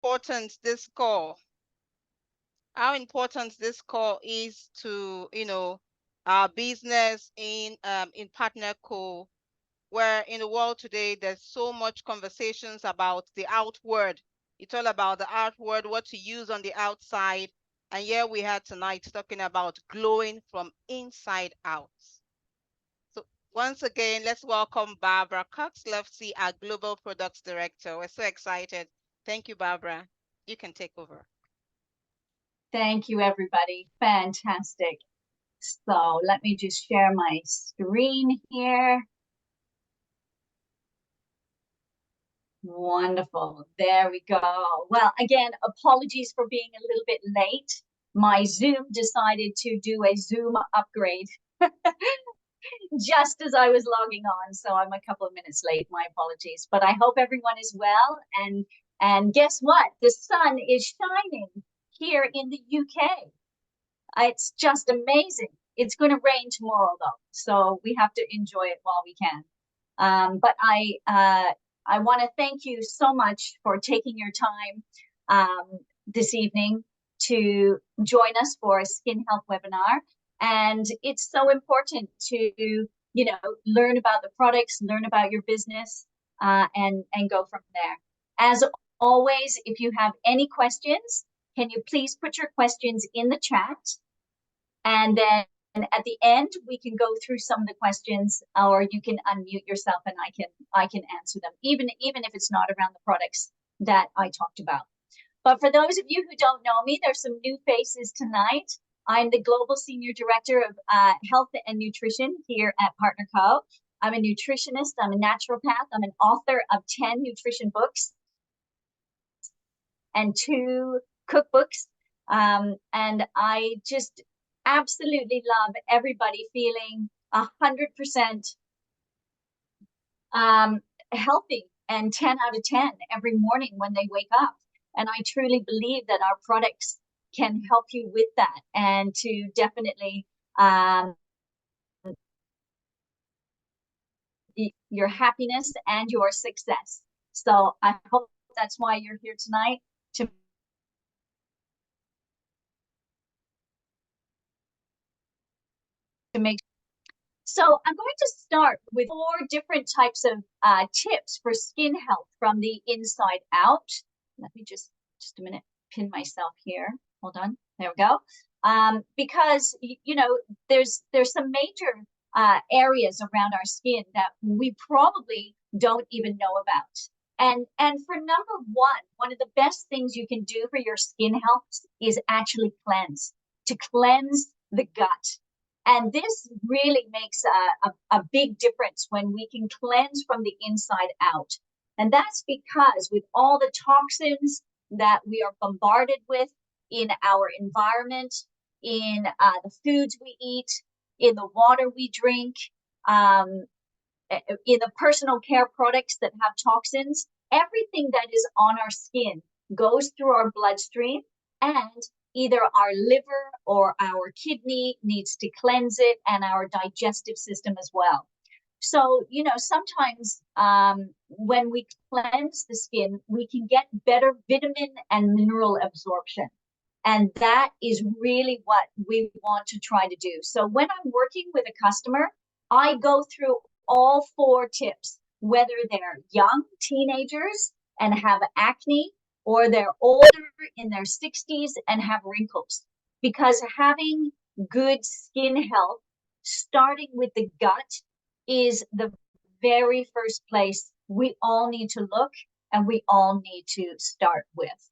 important this call is to, our business in PartnerCo, where in the world today, there's so much conversations about the outward. It's all about the outward, what to use on the outside. And here we had tonight talking about glowing from inside out. So once again, let's welcome Barbara Cox-Lovesy, our Global Products Director. We're so excited. Thank you, Barbara. You can take over. Thank you, everybody. Fantastic. So let me just share my screen here. Wonderful. There we go. Well, again, apologies for being a little bit late. My Zoom decided to do a Zoom upgrade just as I was logging on. So I'm a couple of minutes late. My apologies. But I hope everyone is well. And guess what? The sun is shining here in the UK. It's just amazing. It's going to rain tomorrow, though. So we have to enjoy it while we can. But I want to thank you so much for taking your time this evening to join us for a skin health webinar. And it's so important to, learn about the products, learn about your business, and go from there. As always, if you have any questions, can you please put your questions in the chat? And then at the end, we can go through some of the questions, or you can unmute yourself and I can answer them, even if it's not around the products that I talked about. But for those of you who don't know me, there's some new faces tonight. I'm the Global Senior Director of Health and Nutrition here at PartnerCo. I'm a nutritionist, I'm a naturopath, I'm an author of 10 nutrition books and 2 cookbooks. And I just absolutely love everybody feeling 100% healthy and 10 out of 10 every morning when they wake up. And I truly believe that our products can help you with that and to definitely your happiness and your success. So I hope that's why you're here tonight, to make. So I'm going to start with 4 different types of tips for skin health from the inside out. Let me just a minute, pin myself here. Hold on. There we go. Because, there's some major areas around our skin that we probably don't even know about. And for number one of the best things you can do for your skin health is actually to cleanse the gut. And this really makes a big difference when we can cleanse from the inside out. And that's because with all the toxins that we are bombarded with in our environment, in the foods we eat, in the water we drink, in the personal care products that have toxins, everything that is on our skin goes through our bloodstream, and either our liver or our kidney needs to cleanse it, and our digestive system as well. So, sometimes when we cleanse the skin, we can get better vitamin and mineral absorption. And that is really what we want to try to do. So when I'm working with a customer, I go through all 4 tips, whether they're young teenagers and have acne, or they're older in their 60s and have wrinkles. Because having good skin health, starting with the gut, is the very first place we all need to look and we all need to start with.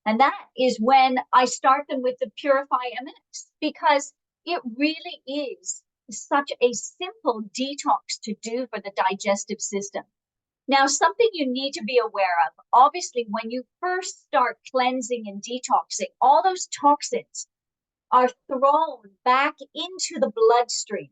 And that is when I start them with the Purify MX, because it really is such a simple detox to do for the digestive system. Now, something you need to be aware of, obviously, when you first start cleansing and detoxing, all those toxins are thrown back into the bloodstream.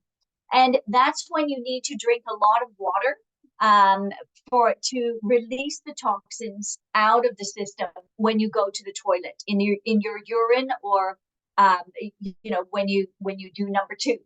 And that's when you need to drink a lot of water to release the toxins out of the system when you go to the toilet, in your urine, or when you do number 2,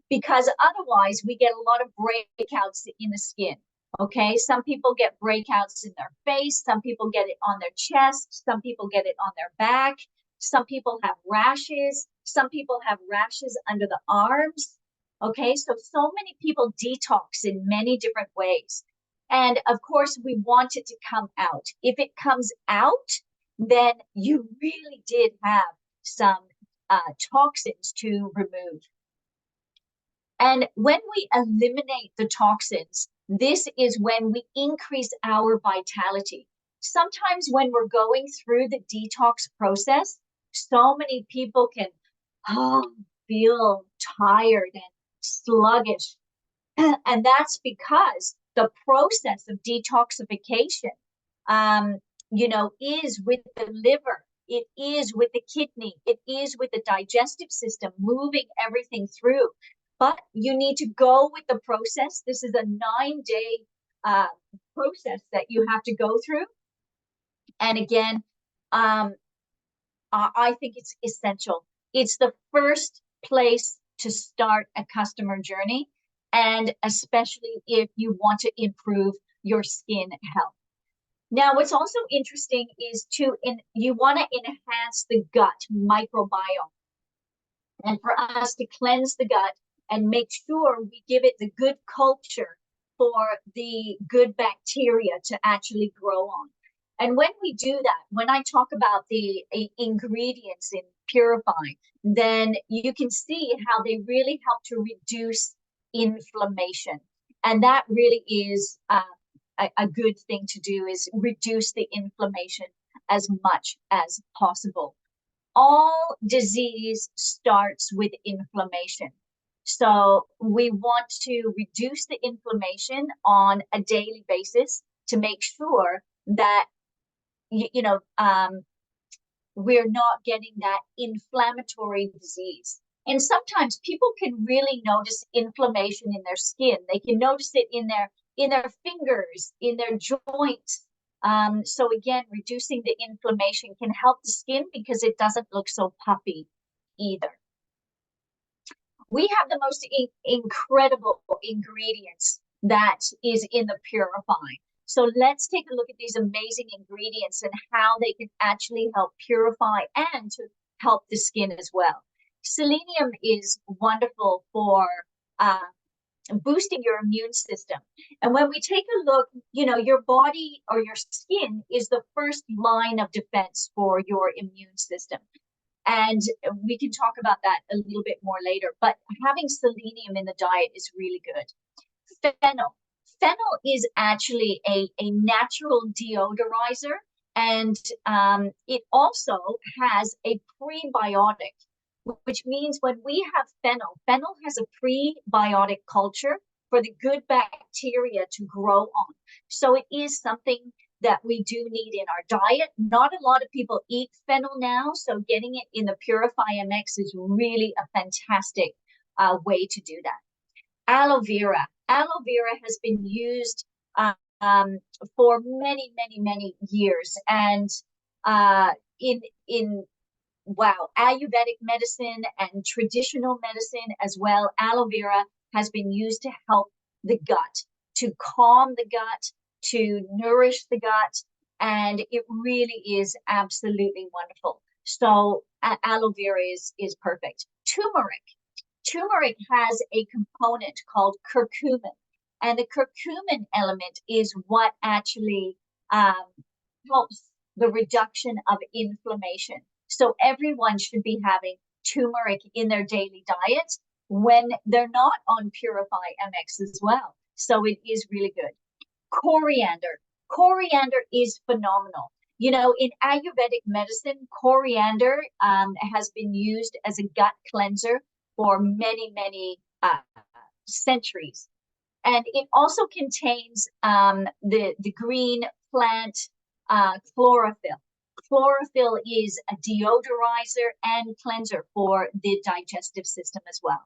because otherwise we get a lot of breakouts in the skin. Okay, some people get breakouts in their face, some people get it on their chest, some people get it on their back, some people have rashes, some people have rashes under the arms. Okay, so many people detox in many different ways. And of course, we want it to come out. If it comes out, then you really did have some toxins to remove. And when we eliminate the toxins, this is when we increase our vitality. Sometimes when we're going through the detox process, so many people can feel tired and sluggish. And that's because the process of detoxification, um, is with the liver, it is with the kidney, it is with the digestive system, moving everything through. But you need to go with the process. This is a 9-day process that you have to go through. And again, I think it's essential. It's the first place to start a customer journey, and especially if you want to improve your skin health. Now, what's also interesting is you want to enhance the gut microbiome. And for us to cleanse the gut and make sure we give it the good culture for the good bacteria to actually grow on. And when we do that, when I talk about the ingredients in Purify, then you can see how they really help to reduce inflammation. And that really is a good thing to do, is reduce the inflammation as much as possible. All disease starts with inflammation. So we want to reduce the inflammation on a daily basis to make sure that, we're not getting that inflammatory disease. And sometimes people can really notice inflammation in their skin. They can notice it in their fingers, in their joints. So again, reducing the inflammation can help the skin because it doesn't look so puffy either. We have the most incredible ingredients that is in the Purify. So let's take a look at these amazing ingredients and how they can actually help purify and to help the skin as well. Selenium is wonderful for boosting your immune system. And when we take a look, your body or your skin is the first line of defense for your immune system. And we can talk about that a little bit more later. But having selenium in the diet is really good. Fennel. Fennel is actually a natural deodorizer, and it also has a prebiotic, which means when we have fennel has a prebiotic culture for the good bacteria to grow on. So it is something that we do need in our diet. Not a lot of people eat fennel now, so getting it in the Purify MX is really a fantastic way to do that. Aloe vera. Aloe vera has been used for many, many, many years, and in Ayurvedic medicine and traditional medicine as well, aloe vera has been used to help the gut, to calm the gut, to nourish the gut, and it really is absolutely wonderful. So aloe vera is perfect. Turmeric has a component called curcumin, and the curcumin element is what actually helps the reduction of inflammation. So everyone should be having turmeric in their daily diet when they're not on Purify MX as well. So it is really good. Coriander. Coriander is phenomenal. In Ayurvedic medicine, coriander has been used as a gut cleanser for many, many centuries. And it also contains the green plant chlorophyll. Chlorophyll is a deodorizer and cleanser for the digestive system as well.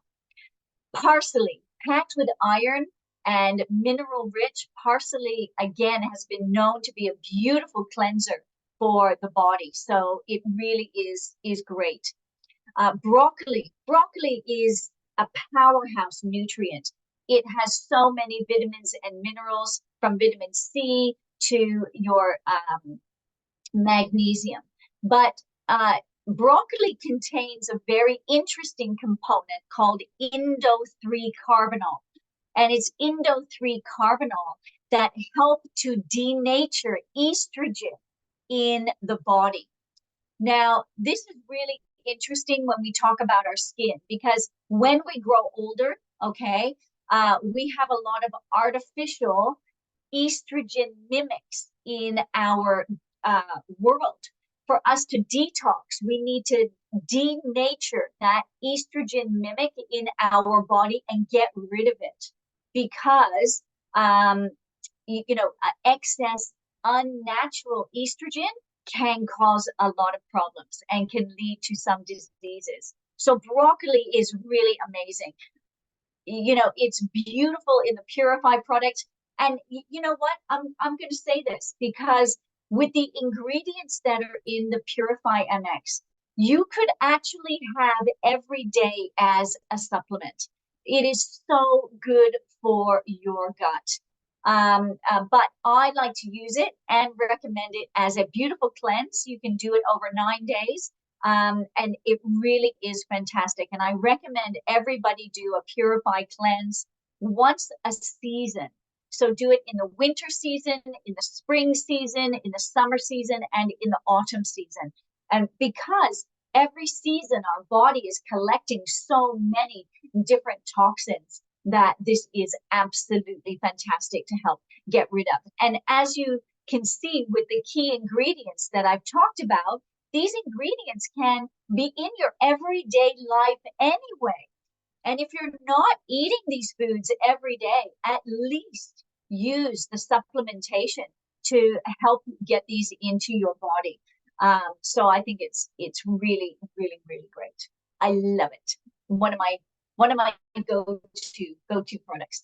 Parsley, packed with iron and mineral rich, parsley again has been known to be a beautiful cleanser for the body. So it really is great. Broccoli is a powerhouse nutrient. It has so many vitamins and minerals from vitamin C to your magnesium. But broccoli contains a very interesting component called indo-3-carbinol. And it's indo-3-carbinol that help to denature estrogen in the body. Now, this is really interesting when we talk about our skin, because when we grow older, okay, we have a lot of artificial estrogen mimics in our world. For us to detox, we need to denature that estrogen mimic in our body and get rid of it, because excess unnatural estrogen can cause a lot of problems and can lead to some diseases. So broccoli is really amazing. It's beautiful in the purified product. And you know what? I'm going to say this because with the ingredients that are in the Purify MX, you could actually have every day as a supplement. It is so good for your gut. But I like to use it and recommend it as a beautiful cleanse. You can do it over 9 days. And it really is fantastic. And I recommend everybody do a Purify cleanse once a season. So do it in the winter season, in the spring season, in the summer season, and in the autumn season. And because every season our body is collecting so many different toxins, that this is absolutely fantastic to help get rid of. And as you can see with the key ingredients that I've talked about, these ingredients can be in your everyday life anyway. And if you're not eating these foods every day, at least use the supplementation to help get these into your body. So I think it's really, really, really great. I love it. One of my go-to products.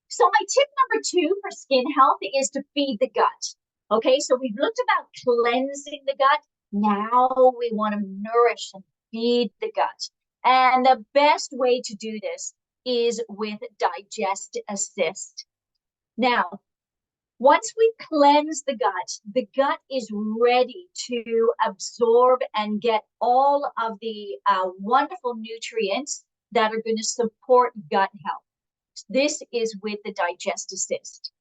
So my tip number 2 for skin health is to feed the gut. Okay, so we've looked about cleansing the gut. Now we want to nourish and feed the gut. And the best way to do this is with Digest Assist. Now, once we cleanse the gut is ready to absorb and get all of the wonderful nutrients that are going to support gut health. This is with the Digest Assist.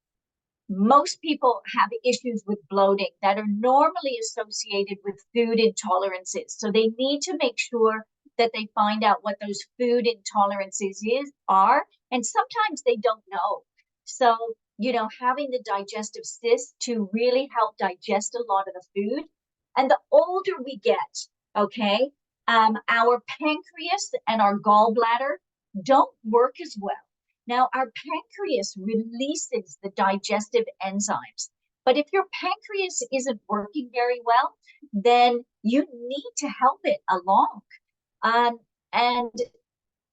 Most people have issues with bloating that are normally associated with food intolerances. So they need to make sure that they find out what those food intolerances are. And sometimes they don't know. So, having the Digest Assist to really help digest a lot of the food. And the older we get, okay, our pancreas and our gallbladder don't work as well. Now, our pancreas releases the digestive enzymes. But if your pancreas isn't working very well, then you need to help it along. And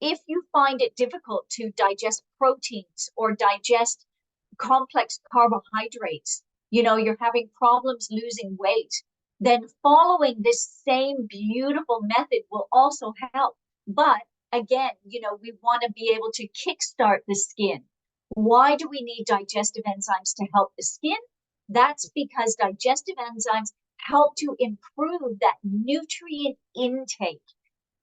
if you find it difficult to digest proteins or digest complex carbohydrates, you're having problems losing weight, then following this same beautiful method will also help. But again, we want to be able to kickstart the skin. Why do we need digestive enzymes to help the skin? That's because digestive enzymes help to improve that nutrient intake.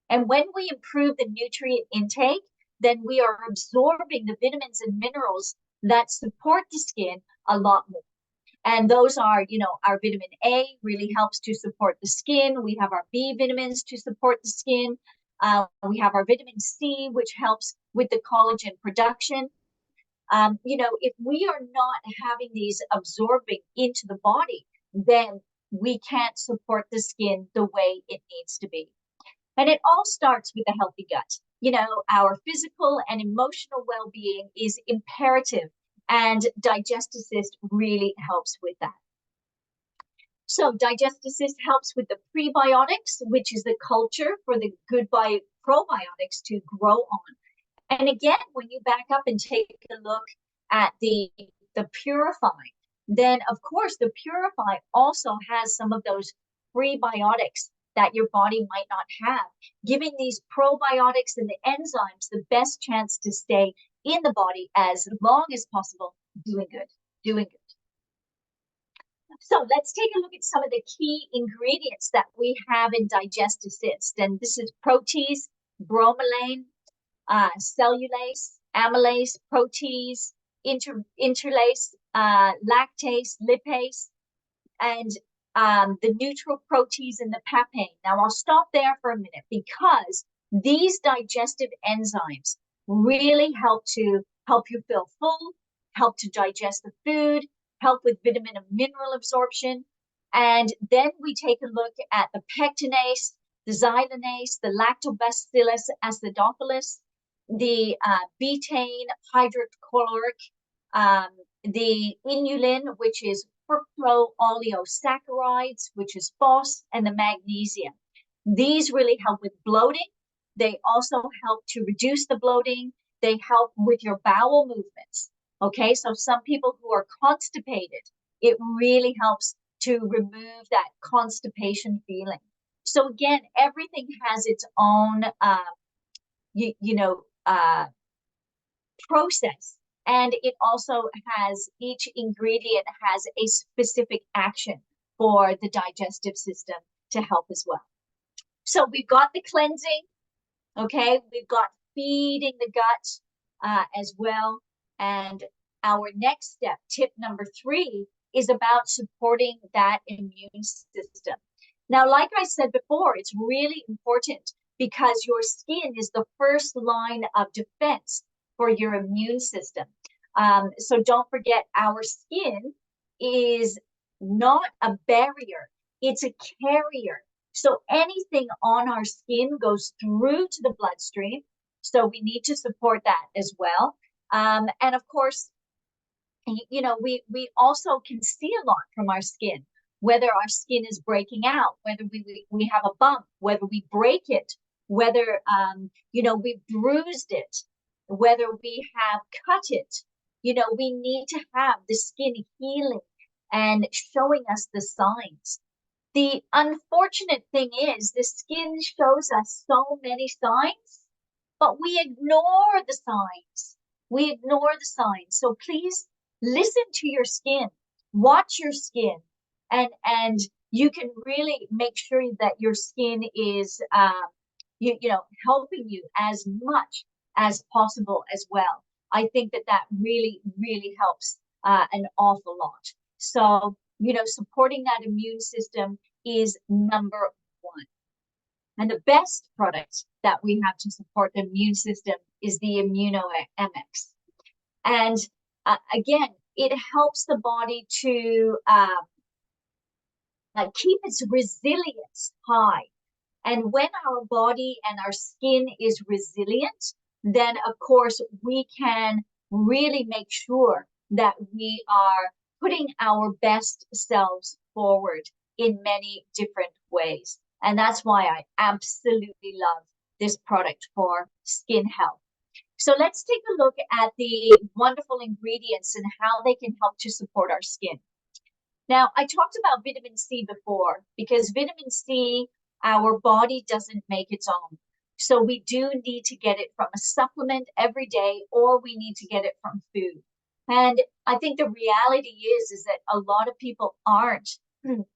And when we improve the nutrient intake, then we are absorbing the vitamins and minerals that support the skin a lot more. And those are, our vitamin A really helps to support the skin. We have our B vitamins to support the skin. We have our vitamin C, which helps with the collagen production. If we are not having these absorbing into the body, then we can't support the skin the way it needs to be. And it all starts with a healthy gut. Our physical and emotional well-being is imperative, and Digest Assist really helps with that. So Digest Assist helps with the prebiotics, which is the culture for the good probiotics to grow on. And again, when you back up and take a look at the Purify, then of course the Purify also has some of those prebiotics that your body might not have, giving these probiotics and the enzymes the best chance to stay in the body as long as possible, doing good. Doing good. So let's take a look at some of the key ingredients that we have in Digest Assist. And this is protease, bromelain, cellulase, amylase, protease, interlase, lactase, lipase, and the neutral protease and the papain. Now I'll stop there for a minute because these digestive enzymes really help you feel full, help to digest the food, help with vitamin and mineral absorption. And then we take a look at the pectinase, the xylanase, the lactobacillus acidophilus, the betaine hydrochloric, the inulin, which is fructooligosaccharides, which is FOS, and the magnesium. These really help with bloating. They also help to reduce the bloating. They help with your bowel movements. Okay, so some people who are constipated, it really helps to remove that constipation feeling. So again, everything has its own, process, and it also has, each ingredient has a specific action for the digestive system to help as well. So we've got the cleansing, okay, we've got feeding the gut as well. And our next step, tip number 3, is about supporting that immune system. Now, like I said before, it's really important because your skin is the first line of defense for your immune system. So don't forget, our skin is not a barrier, it's a carrier. So anything on our skin goes through to the bloodstream. So we need to support that as well. And of course, we also can see a lot from our skin, whether our skin is breaking out, whether we have a bump, whether we break it, whether, we've bruised it, whether we have cut it. We need to have the skin healing and showing us the signs. The unfortunate thing is the skin shows us so many signs, but we ignore the signs. We ignore the signs. So please listen to your skin, watch your skin, and you can really make sure that your skin is, helping you as much as possible as well. I think that really, really helps an awful lot. So, supporting that immune system is number 1. And the best product that we have to support the immune system is the Immuno-MX. And again, it helps the body to keep its resilience high. And when our body and our skin is resilient, then of course we can really make sure that we are putting our best selves forward in many different ways. And that's why I absolutely love this product for skin health. So let's take a look at the wonderful ingredients and how they can help to support our skin. Now, I talked about vitamin C before, because vitamin C, our body doesn't make its own. So we do need to get it from a supplement every day, or we need to get it from food. And I think the reality is that a lot of people aren't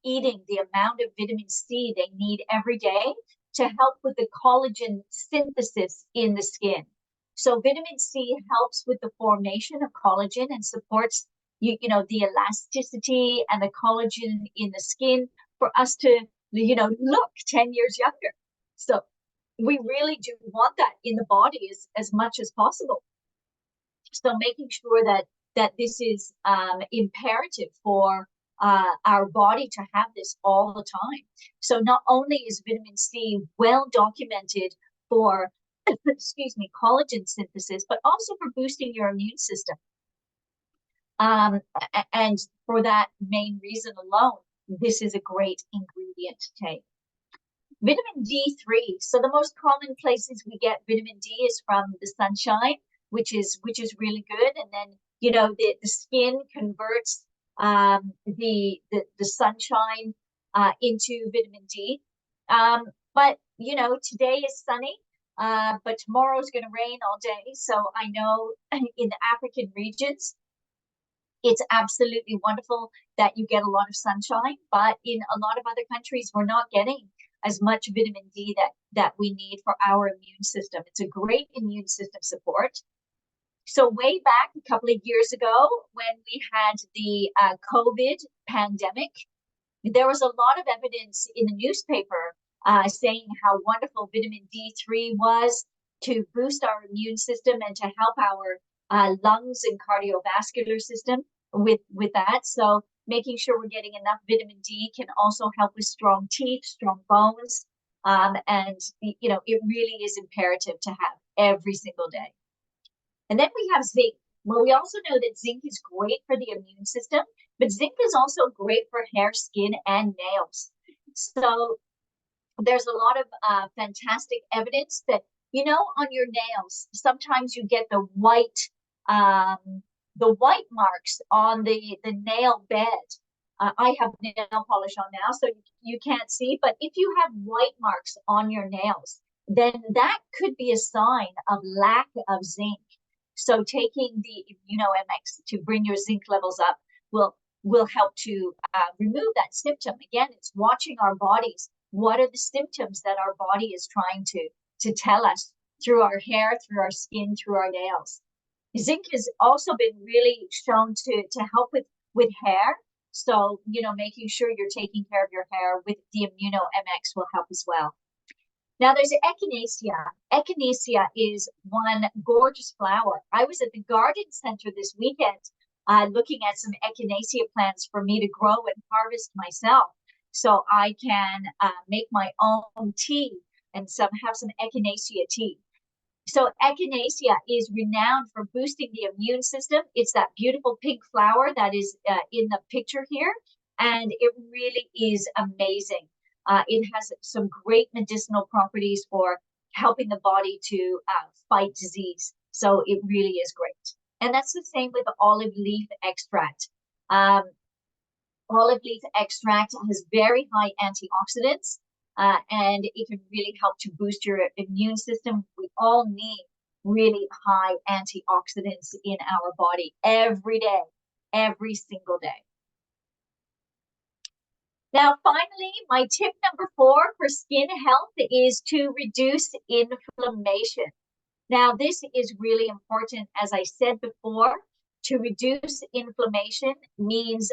eating the amount of vitamin C they need every day to help with the collagen synthesis in the skin. So vitamin C helps with the formation of collagen and supports the elasticity and the collagen in the skin for us to look 10 years younger. So we really do want that in the body as much as possible. So making sure that this is imperative for our body to have this all the time. So not only is vitamin C well documented for collagen synthesis, but also for boosting your immune system. And for that main reason alone, this is a great ingredient to take. Vitamin D3. So the most common places we get vitamin D is from the sunshine, which is really good. And then, the skin converts the sunshine into vitamin D. But, today is sunny, but tomorrow is going to rain all day. So I know in the African regions, It's absolutely wonderful that you get a lot of sunshine, but in a lot of other countries, we're not getting as much vitamin D that we need for our immune system. It's a great immune system support. So way back a couple of years ago, when we had the COVID pandemic, there was a lot of evidence in the newspaper saying how wonderful vitamin D3 was to boost our immune system and to help our lungs and cardiovascular system with that. So making sure we're getting enough vitamin D can also help with strong teeth, strong bones. And, you know, it really is imperative to have every single day. And then we have zinc. Well, we also know that zinc is great for the immune system, but zinc is also great for hair, skin, and nails. So there's a lot of fantastic evidence that, you know, on your nails, sometimes you get the white marks on the nail bed. I have nail polish on now, so you can't see, but if you have white marks on your nails, then that could be a sign of lack of zinc. So taking the ImmunoMX to bring your zinc levels up will help to remove that symptom. Again, it's watching our bodies. What are the symptoms that our body is trying to tell us through our hair, through our skin, through our nails? Zinc has also been really shown to help with hair. So, you know, making sure you're taking care of your hair with the ImmunoMX will help as well. Now there's echinacea. Echinacea is one gorgeous flower. I was at the garden center this weekend looking at some echinacea plants for me to grow and harvest myself, so I can make my own tea and have some echinacea tea. So echinacea is renowned for boosting the immune system. It's that beautiful pink flower that is in the picture here, and it really is amazing. It has some great medicinal properties for helping the body to fight disease. So it really is great. And that's the same with the olive leaf extract. Olive leaf extract has very high antioxidants, and it can really help to boost your immune system. We all need really high antioxidants in our body every day, every single day. Now, finally, my tip number 4 for skin health is to reduce inflammation. Now, this is really important. As I said before, to reduce inflammation means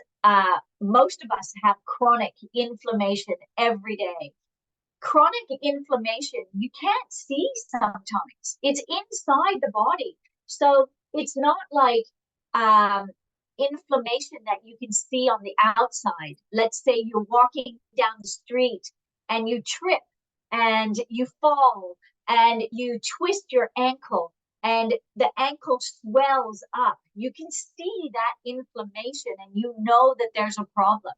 most of us have chronic inflammation every day. Chronic inflammation, you can't see sometimes. It's inside the body. So it's not like inflammation that you can see on the outside. Let's say you're walking down the street and you trip and you fall and you twist your ankle and the ankle swells up. You can see that inflammation and you know that there's a problem.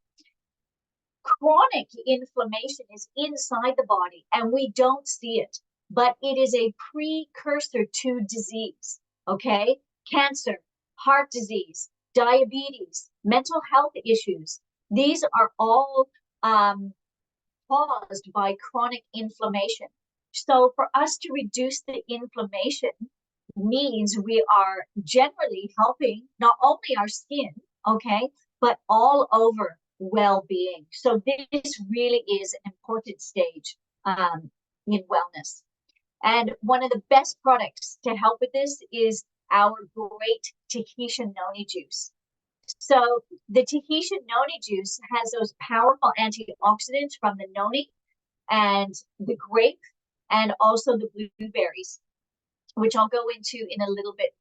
Chronic inflammation is inside the body and we don't see it, but it is a precursor to disease, okay? Cancer, heart disease, diabetes, mental health issues. These are all caused by chronic inflammation. So for us to reduce the inflammation means we are generally helping not only our skin, okay, but all over well-being. So this really is an important stage in wellness. And one of the best products to help with this is our great Tahitian noni juice. So the Tahitian noni juice has those powerful antioxidants from the noni and the grape and also the blueberries, which I'll go into in a little bit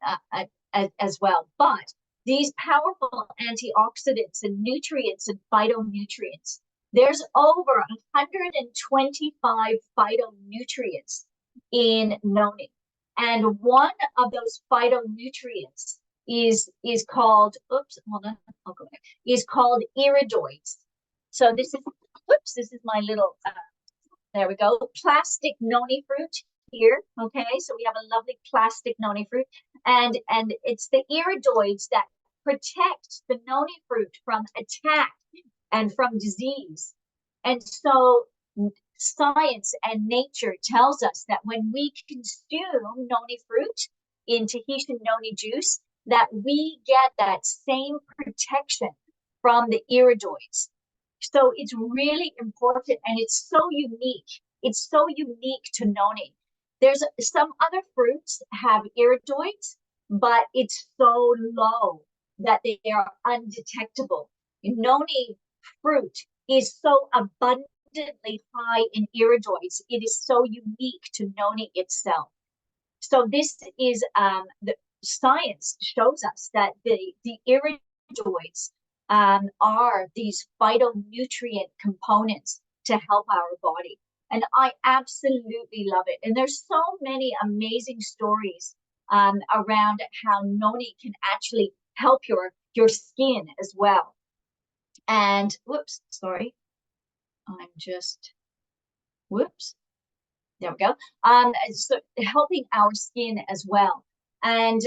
as well. But these powerful antioxidants and nutrients and phytonutrients, there's over 125 phytonutrients in noni. And one of those phytonutrients is called, hold on, I'll go back, is called iridoids. So this is my little, there we go, plastic noni fruit here, okay? So we have a lovely plastic noni fruit, and it's the iridoids that protect the noni fruit from attack and from disease. And so science and nature tells us that when we consume noni fruit in Tahitian noni juice, that we get that same protection from the iridoids. So it's really important, and it's so unique. It's so unique to noni. There's some other fruits have iridoids, but it's so low that they are undetectable. Noni fruit is so abundantly high in iridoids. It is so unique to noni itself. So this is the science shows us that the iridoids are these phytonutrient components to help our body. And I absolutely love it. And there's so many amazing stories around how noni can actually help your skin as well. And whoops, sorry, I'm just whoops. There we go. So helping our skin as well. And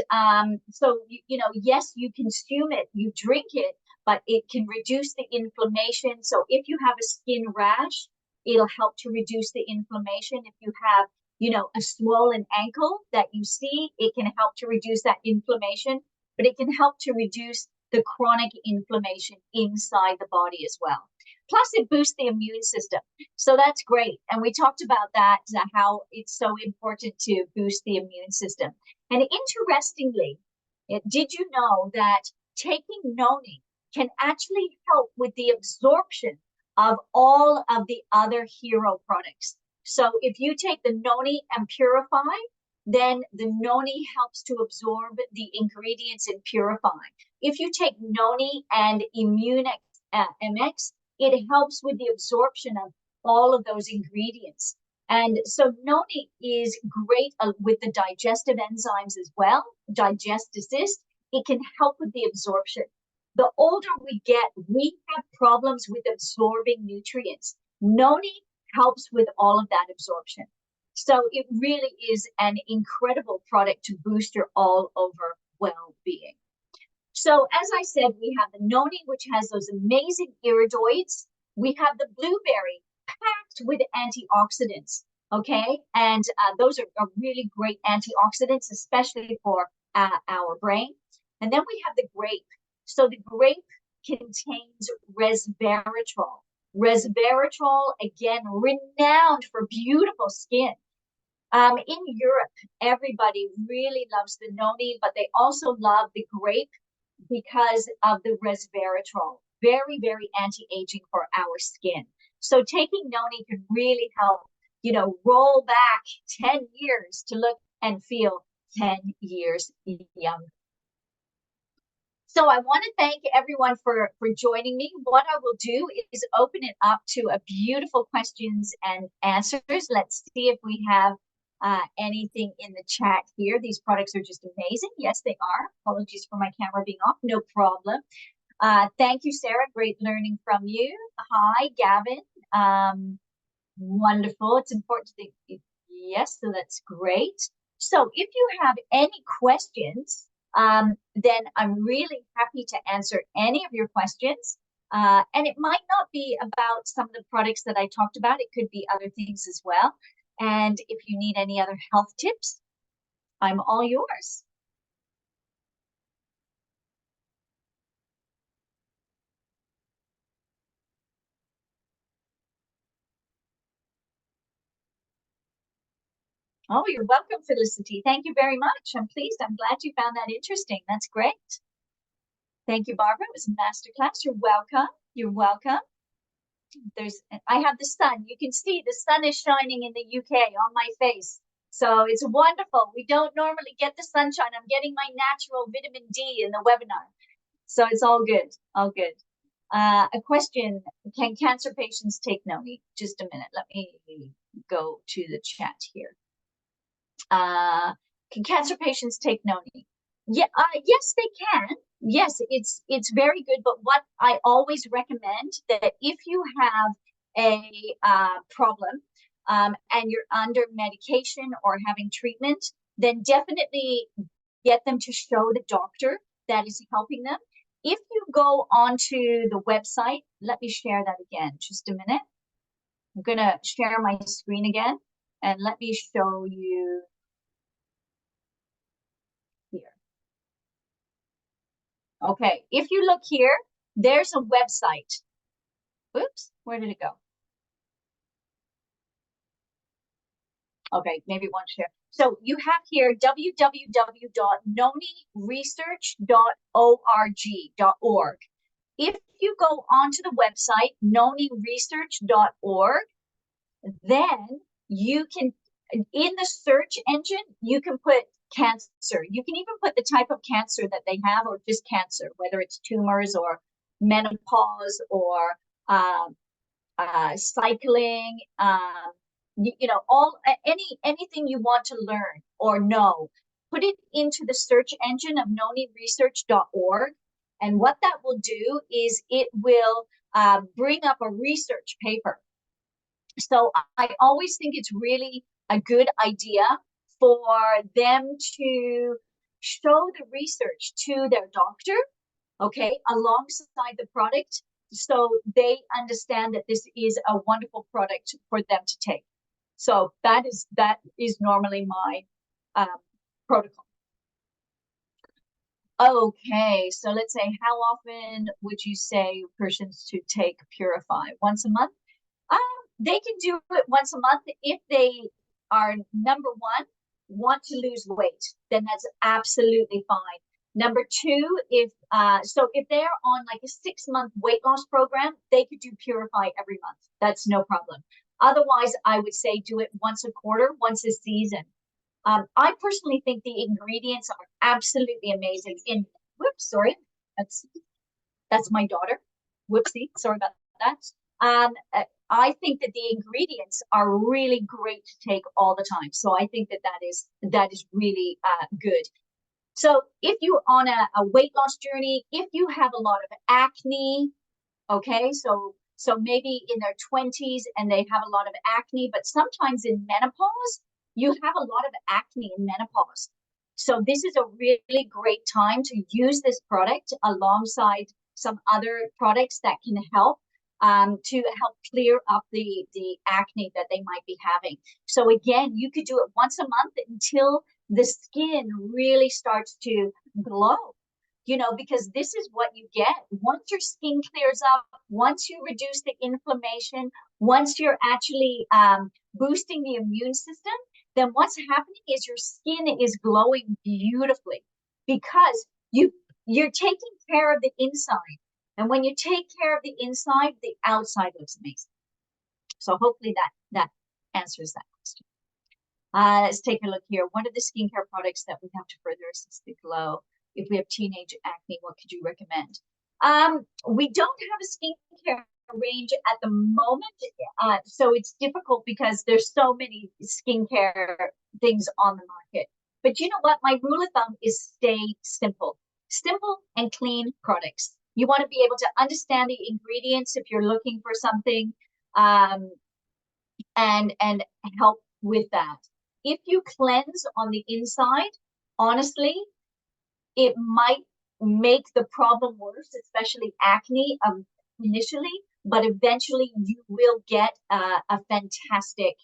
so, you know, yes, you consume it, you drink it, but it can reduce the inflammation. So if you have a skin rash, it'll help to reduce the inflammation. If you have, you know, a swollen ankle that you see, it can help to reduce that inflammation, but it can help to reduce the chronic inflammation inside the body as well. Plus, it boosts the immune system. So that's great. And we talked about that, how it's so important to boost the immune system. And interestingly, did you know that taking noni can actually help with the absorption of all of the other hero products? So if you take the noni and purify, then the noni helps to absorb the ingredients in purifying. If you take noni and immune MX, it helps with the absorption of all of those ingredients. And so noni is great with the digestive enzymes as well, digest assist. It can help with the absorption. The older we get, we have problems with absorbing nutrients. Noni helps with all of that absorption. So it really is an incredible product to boost your all over well-being. So as I said, we have the noni, which has those amazing iridoids. We have the blueberry packed with antioxidants, okay? And those are really great antioxidants, especially for our brain. And then we have the grape. So the grape contains resveratrol. Resveratrol, again, renowned for beautiful skin. In Europe, everybody really loves the noni, but they also love the grape because of the resveratrol. Very, very anti-aging for our skin. So taking noni can really help, you know, roll back 10 years to look and feel 10 years younger. So I want to thank everyone for joining me. What I will do is open it up to a beautiful questions and answers. Let's see if we have anything in the chat here. These products are just amazing. Yes, they are. Apologies for my camera being off. No problem. Thank you, Sarah. Great learning from you. Hi, Gavin. Wonderful. It's important to think. Yes, so that's great. So if you have any questions, then I'm really happy to answer any of your questions. And it might not be about some of the products that I talked about. It could be other things as well. And if you need any other health tips, I'm all yours. Oh, you're welcome, Felicity. Thank you very much. I'm pleased. I'm glad you found that interesting. That's great. Thank you, Barbara. It was a masterclass. You're welcome. You're welcome. I have the sun. You can see the sun is shining in the UK on my face. So it's wonderful. We don't normally get the sunshine. I'm getting my natural vitamin D in the webinar. So it's all good. All good. A question, can cancer patients take noni? Just a minute. Let me go to the chat here. Can cancer patients take noni? Yeah, yes, they can. Yes, it's very good. But what I always recommend that if you have a problem and you're under medication or having treatment, then definitely get them to show the doctor that is helping them. If you go onto the website, let me share that again, just a minute. I'm gonna share my screen again and let me show you here. Okay, if you look here, there's a website. Oops, where did it go? Okay, maybe one share. So you have here www.noniresearch.org. If you go onto the website, noniresearch.org, then you can, in the search engine, you can put cancer. You can even put the type of cancer that they have, or just cancer, whether it's tumors or menopause or cycling, anything you want to learn or know. Put it into the search engine of noniresearch.org. And what that will do is it will bring up a research paper. So I always think it's really a good idea for them to show the research to their doctor, okay, alongside the product, so they understand that this is a wonderful product for them to take. So that is normally my protocol. Okay, so let's say, how often would you say persons to take Purify? Once a month? They can do it once a month if they are, number one, want to lose weight. Then that's absolutely fine. Number two, if they're on like a 6-month weight loss program, they could do Purify every month. That's no problem. Otherwise, I would say do it once a quarter, once a season. I personally think the ingredients are absolutely amazing. Whoops, sorry, that's my daughter. Whoopsie, sorry about that. I think that the ingredients are really great to take all the time. So I think that is really good. So if you're on a weight loss journey, if you have a lot of acne, okay, so maybe in their 20s and they have a lot of acne, but sometimes in menopause, you have a lot of acne in menopause. So this is a really great time to use this product alongside some other products that can help to help clear up the acne that they might be having. So again, you could do it once a month until the skin really starts to glow, because this is what you get. Once your skin clears up, once you reduce the inflammation, once you're actually boosting the immune system, then what's happening is your skin is glowing beautifully because you're taking care of the inside. And when you take care of the inside, the outside looks amazing. So hopefully that answers that question. Let's take a look here. What are the skincare products that we have to further assist the glow? If we have teenage acne, what could you recommend? We don't have a skincare range at the moment, so it's difficult because there's so many skincare things on the market. But you know what? My rule of thumb is stay simple. Simple and clean products. You want to be able to understand the ingredients if you're looking for something, and help with that. If you cleanse on the inside, honestly, it might make the problem worse, especially acne initially, but eventually you will get a fantastic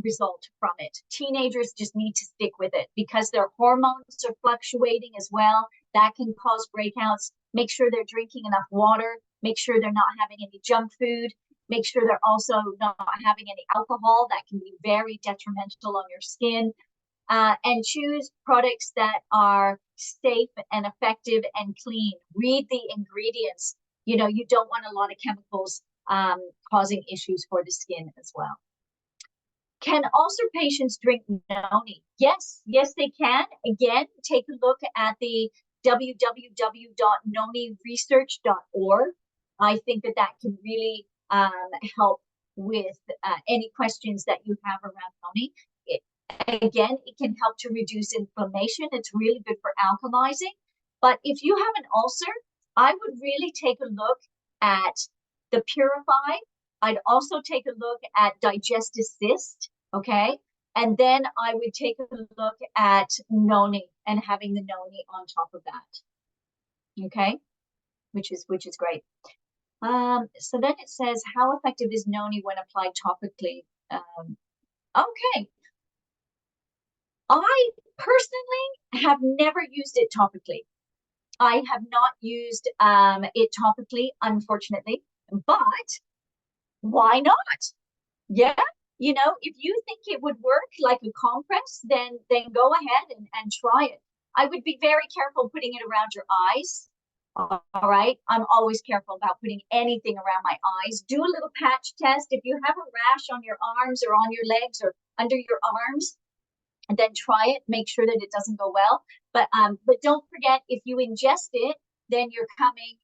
result from it. Teenagers just need to stick with it because their hormones are fluctuating as well. That can cause breakouts. Make sure they're drinking enough water. Make sure they're not having any junk food. Make sure they're also not having any alcohol. That can be very detrimental on your skin. And choose products that are safe and effective and clean. Read the ingredients. You don't want a lot of chemicals causing issues for the skin as well. Can ulcer patients drink noni? Yes, they can. Again, take a look at the www.noniresearch.org. I think that can really help with any questions that you have around noni. Again, it can help to reduce inflammation. It's really good for alkalizing. But if you have an ulcer, I would really take a look at the Purify. I'd also take a look at Digestive Cyst, okay? And then I would take a look at noni and having the noni on top of that, okay? Which is great. So then it says, how effective is noni when applied topically? Okay. I personally have never used it topically. I have not used it topically, unfortunately, but why not? Yeah, if you think it would work like a compress, then go ahead and try it. I would be very careful putting it around your eyes. All right. I'm always careful about putting anything around my eyes. Do a little patch test. If you have a rash on your arms or on your legs or under your arms, and then try it. Make sure that it doesn't go well. But don't forget, if you ingest it, then you're coming.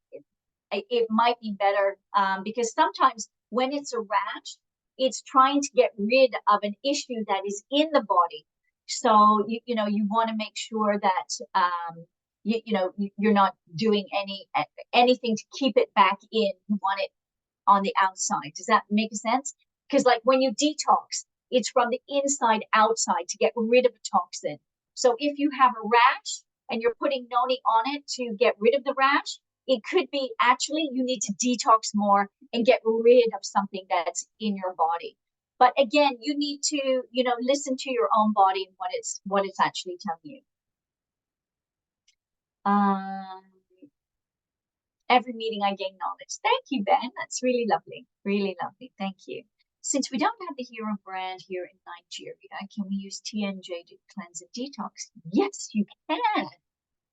It might be better because sometimes when it's a rash, it's trying to get rid of an issue that is in the body. So you want to make sure that you're not doing anything to keep it back in. You want it on the outside. Does that make sense? Because like when you detox, it's from the inside outside to get rid of a toxin. So if you have a rash and you're putting noni on it to get rid of the rash, it could be actually you need to detox more and get rid of something that's in your body. But again, you need to, listen to your own body and what it's actually telling you. Every meeting I gain knowledge. Thank you, Ben. That's really lovely. Really lovely. Thank you. Since we don't have the Hero brand here in Nigeria, can we use TNJ to cleanse and detox? Yes, you can.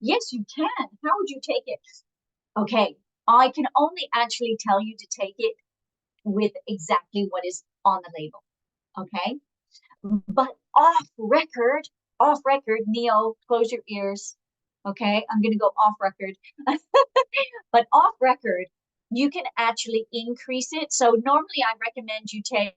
Yes, you can. How would you take it? Okay, I can only actually tell you to take it with exactly what is on the label. Okay, but off record, Neo, close your ears. Okay, I'm gonna go off record. But off record, you can actually increase it. So normally I recommend you take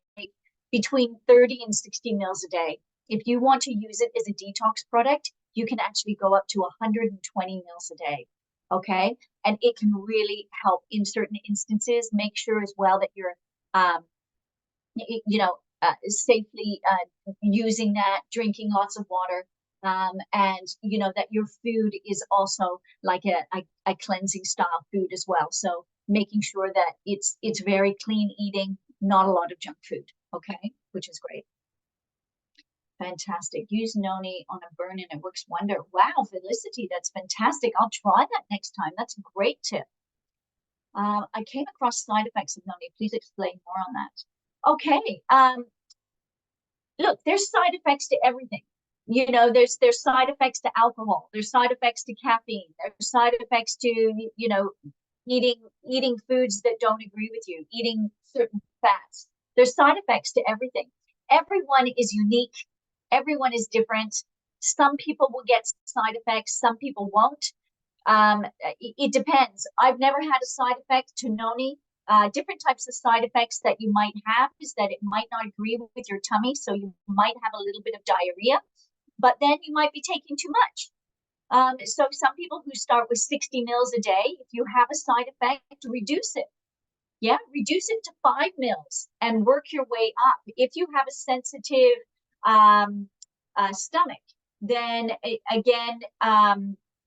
between 30 and 60 mils a day. If you want to use it as a detox product, you can actually go up to 120 mils a day. Okay. And it can really help in certain instances. Make sure as well that you're, safely using that, drinking lots of water, and that your food is also like a cleansing style food as well. So making sure that it's very clean eating, not a lot of junk food. Okay, which is great. Fantastic. Use noni on a burn and it works wonder. Wow, Felicity, that's fantastic. I'll try that next time. That's a great tip. I came across side effects of noni. Please explain more on that. Okay. Look, there's side effects to everything. There's side effects to alcohol. There's side effects to caffeine. There's side effects to eating foods that don't agree with you, eating certain fats. There's side effects to everything. Everyone is unique. Everyone is different. Some people will get side effects. Some people won't. It depends. I've never had a side effect to noni. Different types of side effects that you might have is that it might not agree with your tummy, so you might have a little bit of diarrhea, but then you might be taking too much. So some people who start with 60 mils a day, if you have a side effect, reduce it. Yeah, reduce it to 5 mils and work your way up. If you have a sensitive stomach, then again,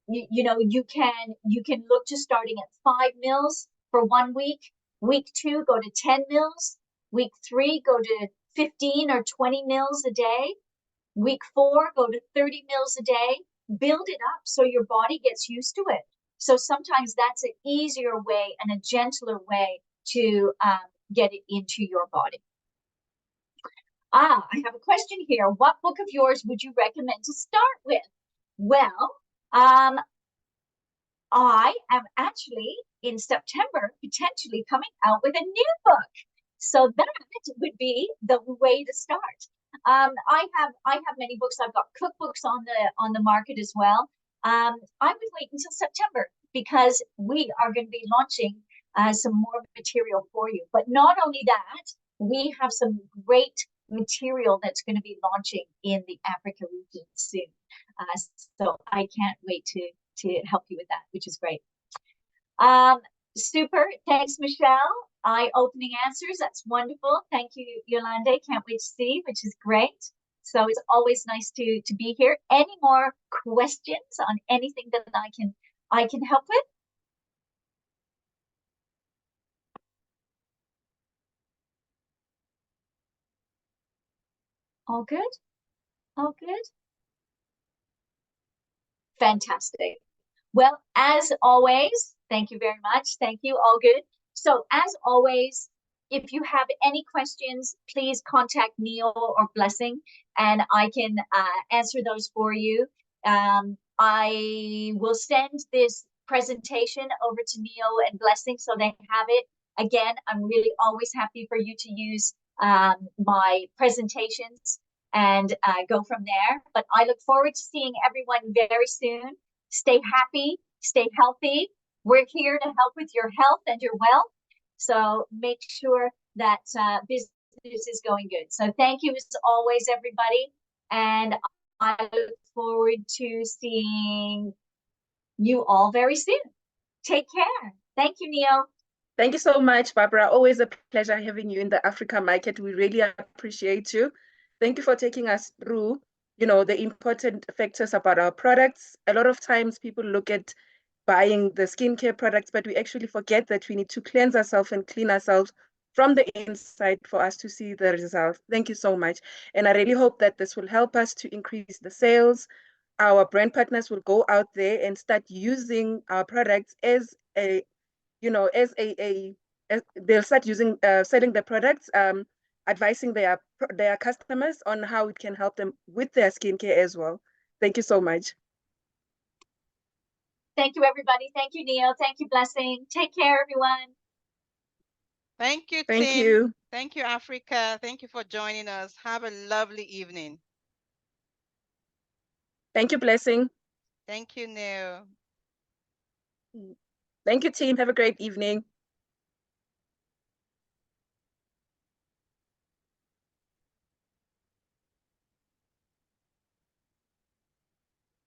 you can look to starting at 5 mils for 1 week. Week 2, go to 10 mils. Week 3, go to 15 or 20 mils a day. Week 4, go to 30 mils a day. Build it up so your body gets used to it. So sometimes that's an easier way and a gentler way to get it into your body. I have a question here. What book of yours would you recommend to start with? Well, I am actually in September potentially coming out with a new book. So that would be the way to start. I have many books. I've got cookbooks on the market as well. I would wait until September because we are going to be launching some more material for you. But not only that, we have some great material that's going to be launching in the Africa region soon. So I can't wait to help you with that, which is great. Super. Thanks, Michelle. Eye-opening answers. That's wonderful. Thank you, Yolande. Can't wait to see, which is great. So it's always nice to be here. Any more questions on anything that I can help with? All good? All good? Fantastic. Well, as always, thank you very much. Thank you. All good. So, as always, if you have any questions, please contact Neil or Blessing, and I can answer those for you. I will send this presentation over to Neil and Blessing so they have it. Again, I'm really always happy for you to use my presentations and go from there. But I look forward to seeing everyone very soon. Stay happy, stay healthy. We're here to help with your health and your wealth. So make sure that business is going good. So thank you as always, everybody. And I look forward to seeing you all very soon. Take care. Thank you, Neil. Thank you so much, Barbara. Always a pleasure having you in the Africa market. We really appreciate you. Thank you for taking us through, the important factors about our products. A lot of times people look at buying the skincare products, but we actually forget that we need to cleanse ourselves and clean ourselves from the inside for us to see the results. Thank you so much. And I really hope that this will help us to increase the sales. Our brand partners will go out there and start using our products as a they'll start using selling the products, advising their customers on how it can help them with their skincare as well. Thank you so much. Thank you, everybody. Thank you, Neil. Thank you, Blessing. Take care, everyone. Thank you, Thank Tim. you. Thank you, Africa. Thank you for joining us. Have a lovely evening. Thank you, Blessing. Thank you, Neil. Thank you, team. Have a great evening.